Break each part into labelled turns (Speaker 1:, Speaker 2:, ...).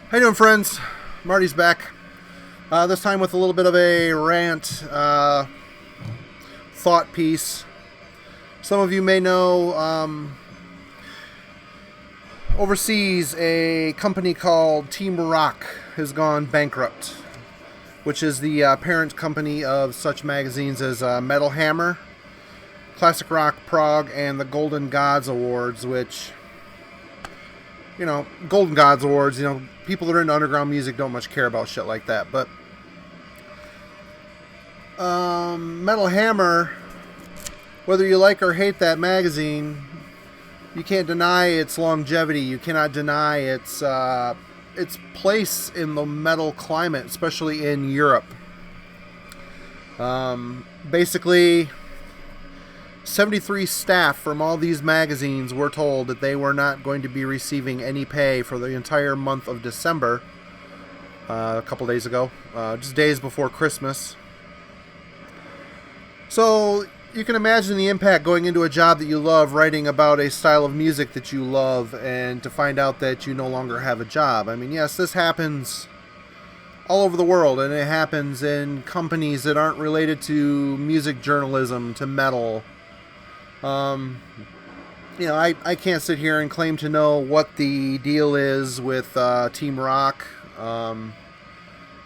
Speaker 1: How you doing, friends? Marty's back. This time with a little bit of a rant, thought piece. Some of you may know overseas a company called Team Rock has gone bankrupt, which is the parent company of such magazines as Metal Hammer, Classic Rock Prague, and the Golden Gods Awards, which, Golden Gods Awards, people that are into underground music don't much care about shit like that. But Metal Hammer, whether you like or hate that magazine, you can't deny its longevity. You cannot deny its place in the metal climate, especially in Europe. Basically, 73 staff from all these magazines were told that they were not going to be receiving any pay for the entire month of December, a couple days ago, just days before Christmas. So you can imagine the impact going into a job that you love, writing about a style of music that you love, and to find out that you no longer have a job. I mean, yes, this happens all over the world, and it happens in companies that aren't related to music journalism, to metal. I can't sit here and claim to know what the deal is with Team Rock.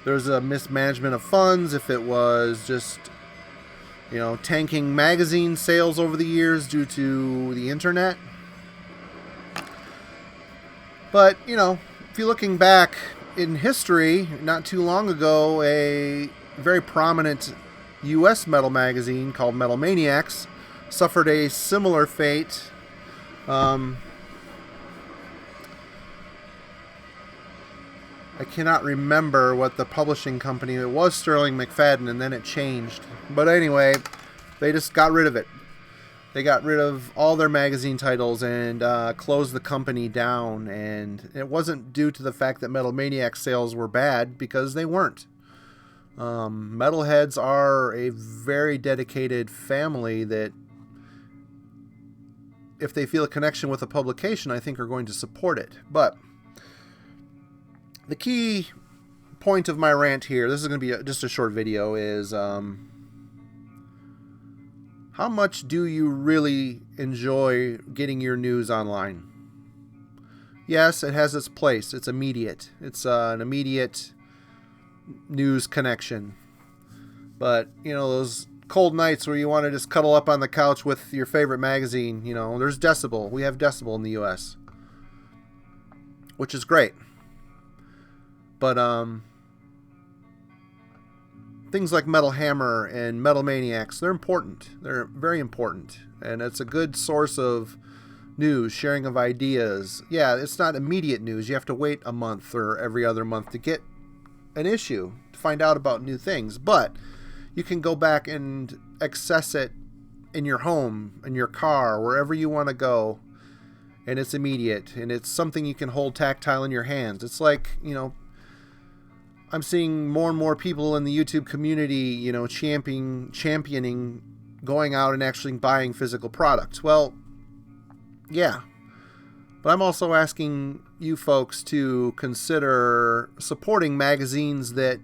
Speaker 1: There's a mismanagement of funds, if it was just, tanking magazine sales over the years due to the internet. But, if you're looking back in history, not too long ago, a very prominent U.S. metal magazine called Metal Maniacs suffered a similar fate. I cannot remember what the publishing company, it was Sterling McFadden, and then it changed. But anyway, they just got rid of it. They got rid of all their magazine titles and closed the company down. And it wasn't due to the fact that Metal Maniacs sales were bad, because they weren't. Metalheads are a very dedicated family that, if they feel a connection with a publication, I think are going to support it. But the key point of my rant here, this is going to be just a short video, is how much do you really enjoy getting your news online? Yes, it has its place. It's immediate. It's an immediate news connection. But, those cold nights where you want to just cuddle up on the couch with your favorite magazine, there's Decibel. We have Decibel in the US, which is great. But things like Metal Hammer and Metal Maniacs, they're important. They're very important. And it's a good source of news, sharing of ideas. Yeah, it's not immediate news. You have to wait a month or every other month to get an issue, to find out about new things. But you can go back and access it in your home, in your car, wherever you want to go. And it's immediate. And it's something you can hold tactile in your hands. It's like, I'm seeing more and more people in the YouTube community, championing going out and actually buying physical products. Well, yeah. But I'm also asking you folks to consider supporting magazines that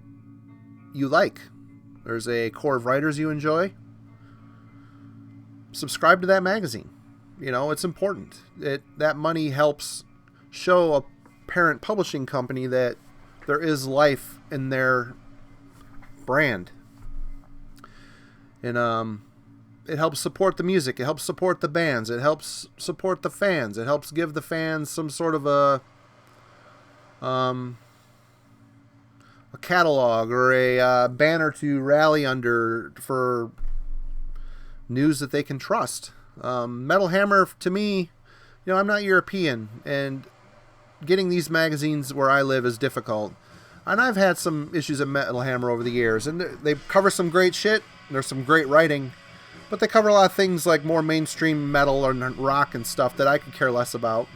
Speaker 1: you like. There's a core of writers you enjoy. Subscribe to that magazine. It's important. That money helps show a parent publishing company that there is life in their brand. And it helps support the music. It helps support the bands. It helps support the fans. It helps give the fans some sort of a catalog or a banner to rally under for news that they can trust. Metal Hammer, to me, I'm not European, and getting these magazines where I live is difficult. And I've had some issues at Metal Hammer over the years, and they cover some great shit. There's some great writing, but they cover a lot of things like more mainstream metal or rock and stuff that I could care less about.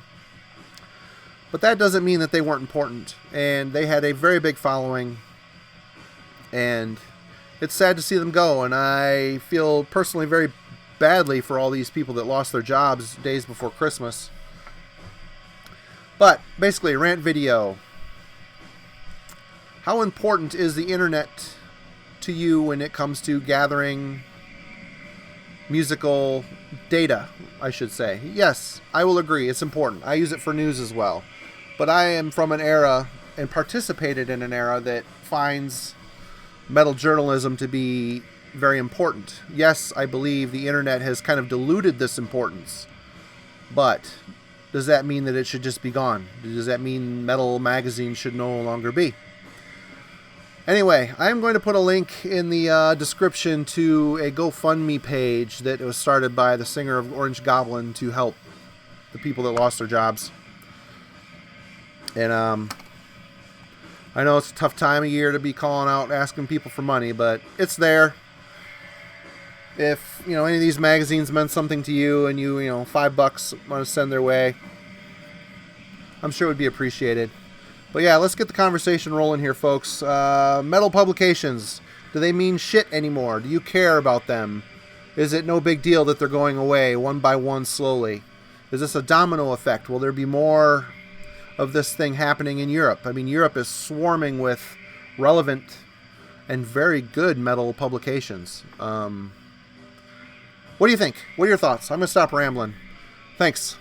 Speaker 1: But that doesn't mean that they weren't important. And they had a very big following. And it's sad to see them go. And I feel personally very badly for all these people that lost their jobs days before Christmas. But basically, rant video. How important is the internet to you when it comes to gathering musical data, I should say? Yes, I will agree. It's important. I use it for news as well. But I am from an era and participated in an era that finds metal journalism to be very important. Yes, I believe the internet has kind of diluted this importance. But does that mean that it should just be gone? Does that mean metal magazines should no longer be? Anyway, I'm going to put a link in the description to a GoFundMe page that was started by the singer of Orange Goblin to help the people that lost their jobs. And I know it's a tough time of year to be calling out asking people for money, but it's there. If, any of these magazines meant something to you and you $5 want to send their way, I'm sure it would be appreciated. But yeah, let's get the conversation rolling here, folks. Metal publications, do they mean shit anymore? Do you care about them? Is it no big deal that they're going away one by one slowly? Is this a domino effect? Will there be more of this thing happening in Europe? I mean, Europe is swarming with relevant and very good metal publications. What do you think? What are your thoughts? I'm going to stop rambling. Thanks.